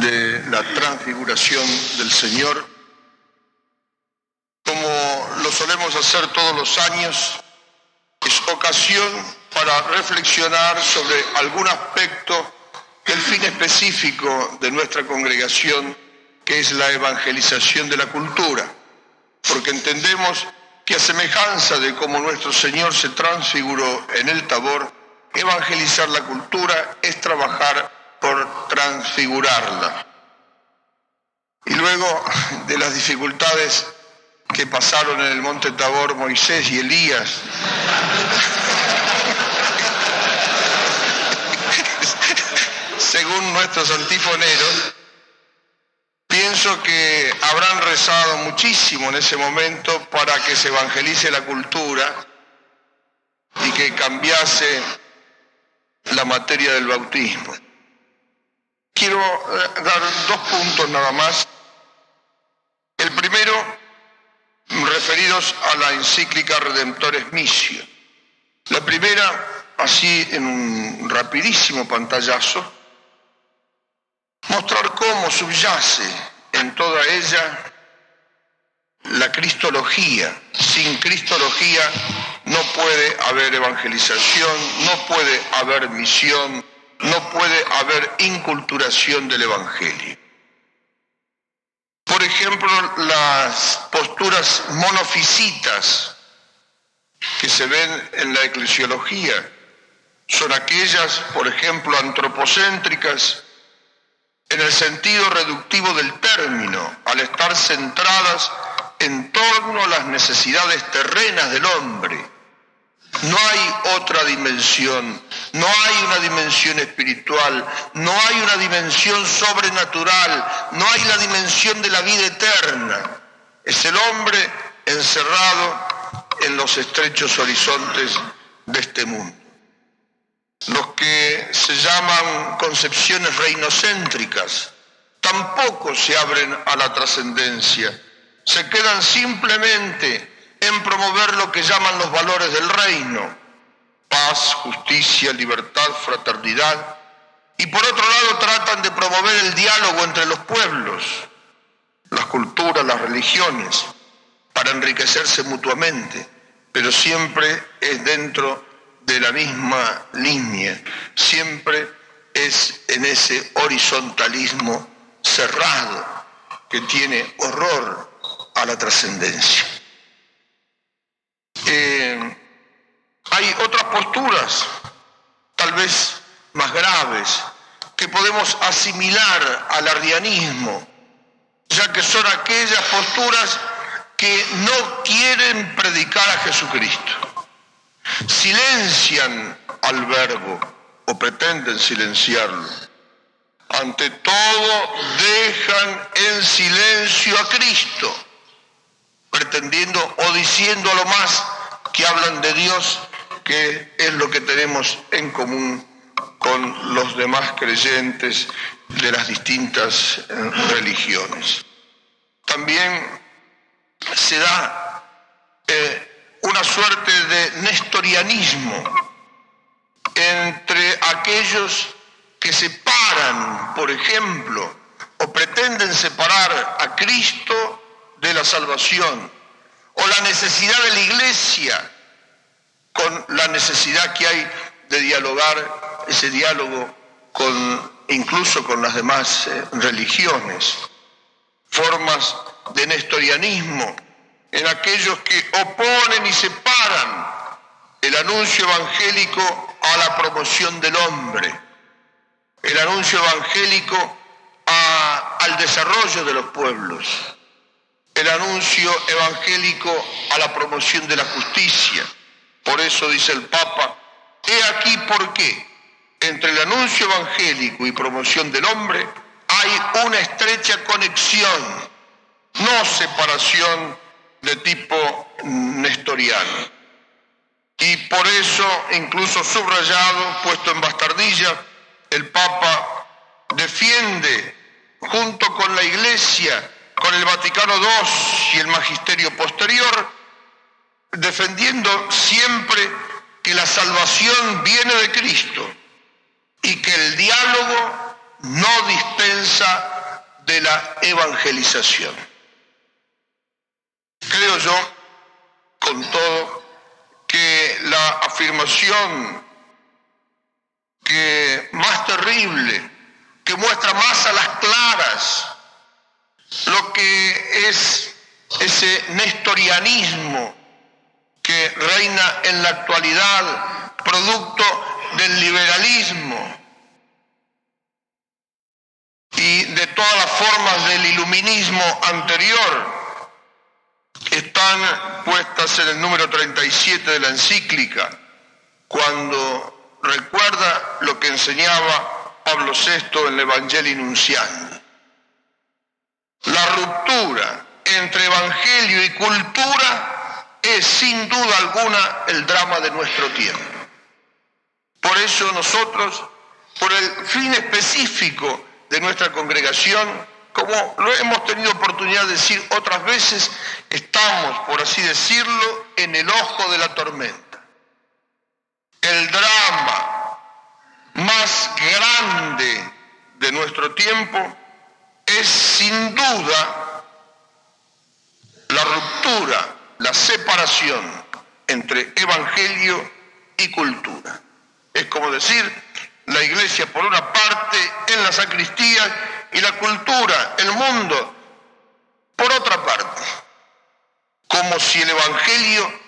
de la transfiguración del Señor, como lo solemos hacer todos los años, es ocasión para reflexionar sobre algún aspecto del fin específico de nuestra congregación, que es la evangelización de la cultura, porque entendemos que a semejanza de cómo nuestro Señor se transfiguró en el Tabor, evangelizar la cultura es trabajar por transfigurarla. Y luego de las dificultades que pasaron en el monte Tabor Moisés y Elías, según nuestros antifoneros, pienso que habrán rezado muchísimo en ese momento para que se evangelice la cultura y que cambiase la materia del bautismo. Quiero dar 2 puntos nada más. El primero, referidos a la encíclica Redemptoris Missio. La primera, así en un rapidísimo pantallazo, mostrar cómo subyace en toda ella la cristología. Sin cristología no puede haber evangelización, no puede haber misión, no puede haber inculturación del Evangelio. Por ejemplo, las posturas monofisitas que se ven en la eclesiología son aquellas, por ejemplo, antropocéntricas, en el sentido reductivo del término, al estar centradas en torno a las necesidades terrenas del hombre. No hay otra dimensión, no hay una dimensión espiritual, no hay una dimensión sobrenatural, no hay la dimensión de la vida eterna. Es el hombre encerrado en los estrechos horizontes de este mundo. Los que se llaman concepciones reinocéntricas tampoco se abren a la trascendencia, se quedan simplemente en promover lo que llaman los valores del reino: paz, justicia, libertad, fraternidad, y por otro lado tratan de promover el diálogo entre los pueblos, las culturas, las religiones, para enriquecerse mutuamente, pero siempre es dentro de la misma línea, siempre es en ese horizontalismo cerrado que tiene horror a la trascendencia. Hay otras posturas, tal vez más graves, que podemos asimilar al arrianismo, ya que son aquellas posturas que no quieren predicar a Jesucristo. Silencian al verbo o pretenden silenciarlo. Ante todo, dejan en silencio a Cristo, pretendiendo o diciendo a lo más que hablan de Dios, que es lo que tenemos en común con los demás creyentes de las distintas religiones. También se da una suerte de nestorianismo entre aquellos que separan, por ejemplo, o pretenden separar a Cristo de la salvación, o la necesidad de la Iglesia con la necesidad que hay de dialogar, ese diálogo incluso con las demás religiones. Formas de nestorianismo en aquellos que oponen y separan el anuncio evangélico a la promoción del hombre, el anuncio evangélico al desarrollo de los pueblos, el anuncio evangélico a la promoción de la justicia. Por eso dice el Papa: he aquí por qué entre el anuncio evangélico y promoción del hombre hay una estrecha conexión, no separación de tipo nestoriano. Y por eso, incluso subrayado, puesto en bastardilla, el Papa defiende, junto con la Iglesia, con el Vaticano II y el magisterio posterior, defendiendo siempre que la salvación viene de Cristo y que el diálogo no dispensa de la evangelización. Creo yo, con todo, que la afirmación que más terrible, que muestra más a las claras lo que es ese nestorianismo que reina en la actualidad, producto del liberalismo y de todas las formas del iluminismo anterior, están puestas en el número 37 de la encíclica, cuando recuerda lo que enseñaba Pablo VI en el Evangelii Nuntiandi. La ruptura entre evangelio y cultura es sin duda alguna el drama de nuestro tiempo. Por eso nosotros, por el fin específico de nuestra congregación, como lo hemos tenido oportunidad de decir otras veces, estamos, por así decirlo, en el ojo de la tormenta. El drama más grande de nuestro tiempo es sin duda la ruptura, la separación entre evangelio y cultura. Es como decir, la iglesia por una parte en la sacristía y la cultura, el mundo, por otra parte. Como si el evangelio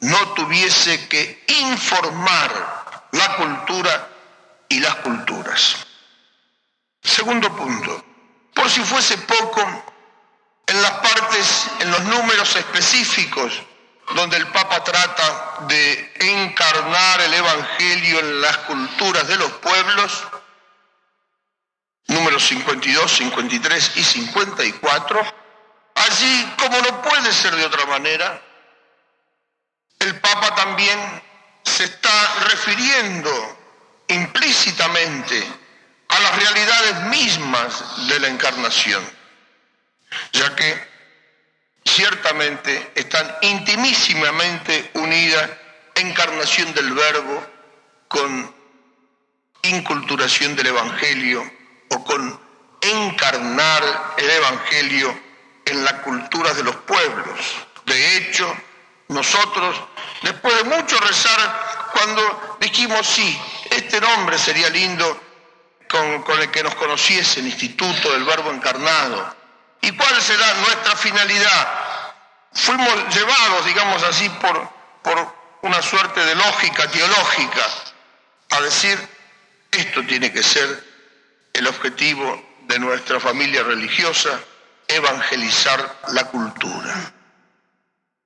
no tuviese que informar la cultura y las culturas. Segundo punto, por si fuese poco, en las partes, en los números específicos donde el Papa trata de encarnar el evangelio en las culturas de los pueblos, números 52, 53 y 54, allí, como no puede ser de otra manera, el Papa también se está refiriendo implícitamente a las realidades mismas de la encarnación, ya que ciertamente están intimísimamente unidas encarnación del Verbo con inculturación del Evangelio o con encarnar el Evangelio en las culturas de los pueblos. De hecho, nosotros, después de mucho rezar, cuando dijimos, sí, este nombre sería lindo con el que nos conociese el Instituto del Verbo Encarnado. ¿Y cuál será nuestra finalidad? Fuimos llevados, digamos así, por una suerte de lógica teológica a decir, esto tiene que ser el objetivo de nuestra familia religiosa, evangelizar la cultura.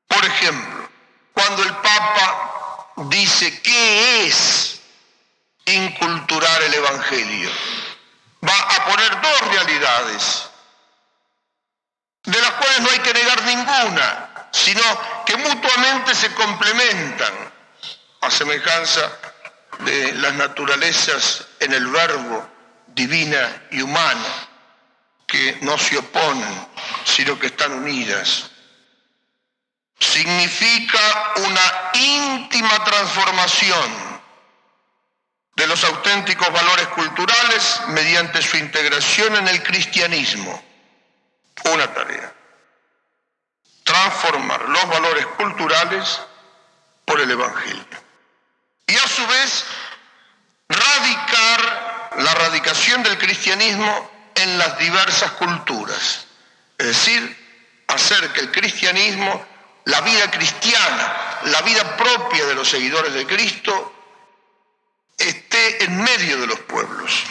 Por ejemplo, cuando el Papa dice qué es inculturar el Evangelio, va a poner dos realidades, de las cuales no hay que negar ninguna, sino que mutuamente se complementan, a semejanza de las naturalezas en el verbo, divina y humana, que no se oponen, sino que están unidas. Significa una íntima transformación de los auténticos valores culturales mediante su integración en el cristianismo. Una tarea: transformar los valores culturales por el Evangelio. Y a su vez, la radicación del cristianismo en las diversas culturas. Es decir, hacer que el cristianismo, la vida cristiana, la vida propia de los seguidores de Cristo, esté en medio de los pueblos.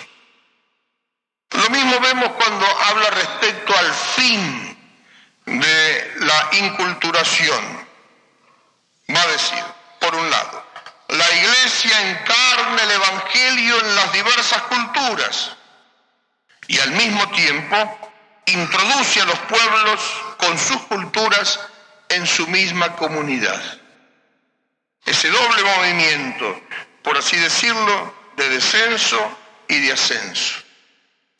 Lo mismo vemos cuando habla respecto al fin de la inculturación. Va a decir, por un lado, la Iglesia encarna el Evangelio en las diversas culturas y al mismo tiempo introduce a los pueblos con sus culturas en su misma comunidad. Ese doble movimiento, por así decirlo, de descenso y de ascenso.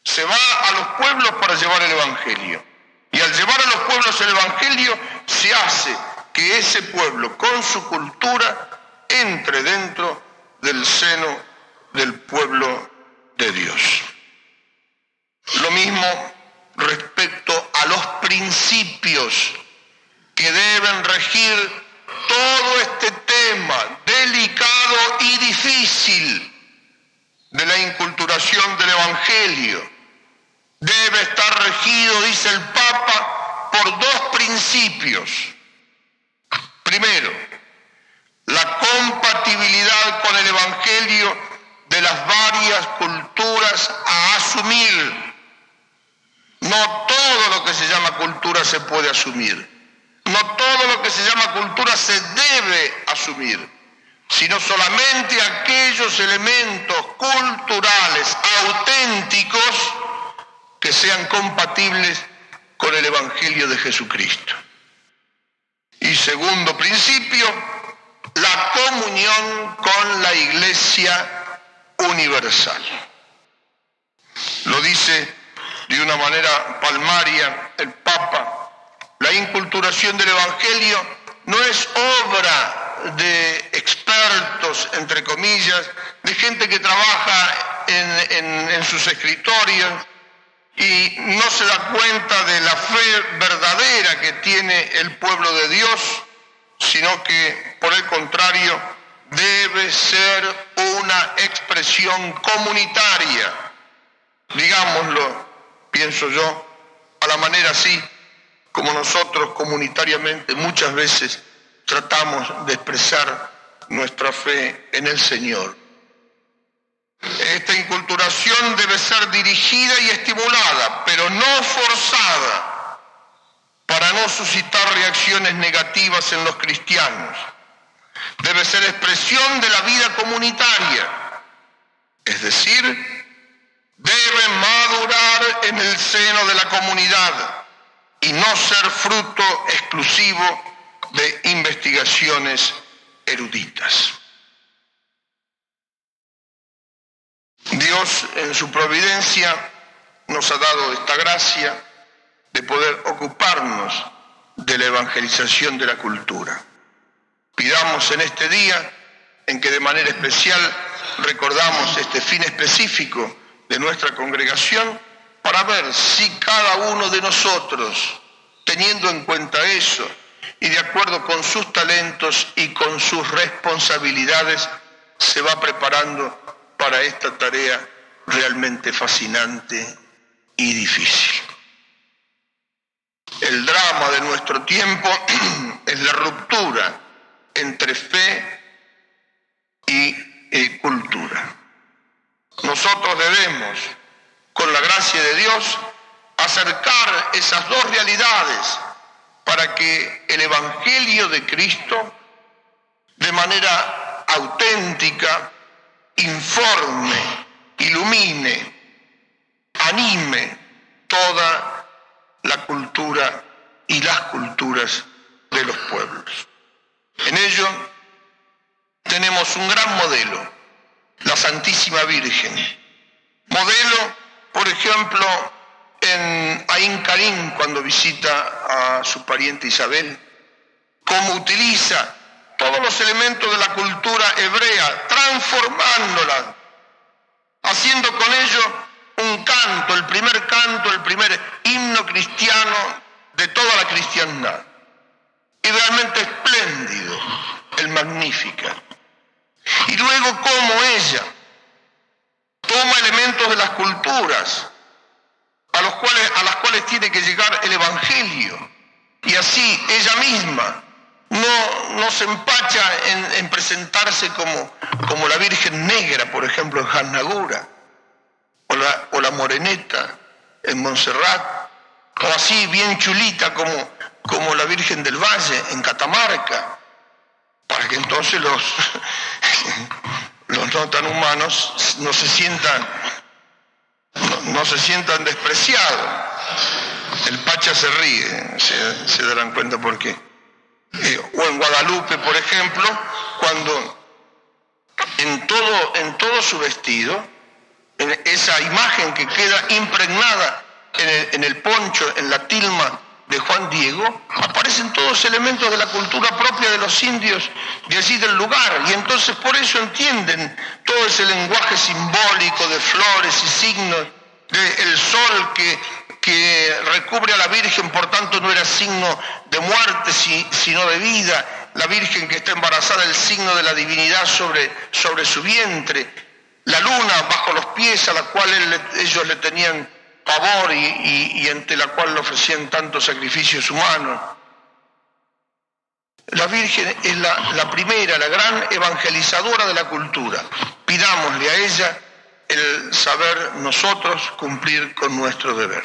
Se va a los pueblos para llevar el Evangelio. Y al llevar a los pueblos el Evangelio, se hace que ese pueblo, con su cultura, entre dentro del seno del pueblo de Dios. Lo mismo respecto a los principios que deben regir todo este tema delicado y difícil de la inculturación del Evangelio. Debe estar regido, dice el Papa, por dos principios. Primero, la compatibilidad con el Evangelio de las varias culturas a asumir. No todo lo que se llama cultura se puede asumir. No todo lo que se llama cultura se debe asumir, sino solamente aquellos elementos culturales auténticos que sean compatibles con el Evangelio de Jesucristo. Y segundo principio, la comunión con la Iglesia universal. Lo dice de una manera palmaria el Papa: la inculturación del Evangelio no es obra de expertos, entre comillas, de gente que trabaja en sus escritorios y no se da cuenta de la fe verdadera que tiene el pueblo de Dios, sino que, por el contrario, debe ser una expresión comunitaria, digámoslo, pienso yo, a la manera así como nosotros comunitariamente muchas veces tratamos de expresar nuestra fe en el Señor. Esta inculturación debe ser dirigida y estimulada, pero no forzada, para no suscitar reacciones negativas en los cristianos. Debe ser expresión de la vida comunitaria, es decir, debe madurar en el seno de la comunidad y no ser fruto exclusivo de investigaciones eruditas. Dios, en su providencia, nos ha dado esta gracia de poder ocuparnos de la evangelización de la cultura. Pidamos en este día, en que de manera especial recordamos este fin específico de nuestra congregación, para ver si cada uno de nosotros, teniendo en cuenta eso y de acuerdo con sus talentos y con sus responsabilidades, se va preparando para esta tarea realmente fascinante y difícil. El drama de nuestro tiempo es la ruptura entre fe y cultura. Nosotros debemos, con la gracia de Dios, acercar esas dos realidades para que el Evangelio de Cristo, de manera auténtica, informe, ilumine, anime toda la cultura y las culturas de los pueblos. En ello tenemos un gran modelo, la Santísima Virgen. Modelo, por ejemplo, en Ain Karim, cuando visita a su pariente Isabel, cómo utiliza todos los elementos de la cultura hebrea, transformándola, haciendo con ello un canto, el primer himno cristiano de toda la cristiandad. Y realmente espléndido, el Magnificat. Y luego cómo ella toma elementos de las culturas a las cuales tiene que llegar el Evangelio, y así ella misma no se empacha en presentarse como la Virgen Negra, por ejemplo, en Jarnagura, o la Moreneta en Montserrat, o así bien chulita como la Virgen del Valle en Catamarca, para que entonces los no tan humanos no se sientan despreciados. El Pacha se ríe, se darán cuenta por qué. O en Guadalupe, por ejemplo, cuando en todo su vestido, en esa imagen que queda impregnada en el poncho, en la tilma de Juan Diego, aparecen todos elementos de la cultura propia de los indios de allí del lugar, y entonces por eso entienden todo ese lenguaje simbólico de flores y signos El sol que recubre a la Virgen, por tanto, no era signo de muerte, sino de vida. La Virgen que está embarazada, el signo de la divinidad sobre su vientre. La luna bajo los pies, a la cual ellos le tenían pavor y ante la cual le ofrecían tantos sacrificios humanos. La Virgen es la primera, la gran evangelizadora de la cultura. Pidámosle a ella el saber nosotros cumplir con nuestro deber.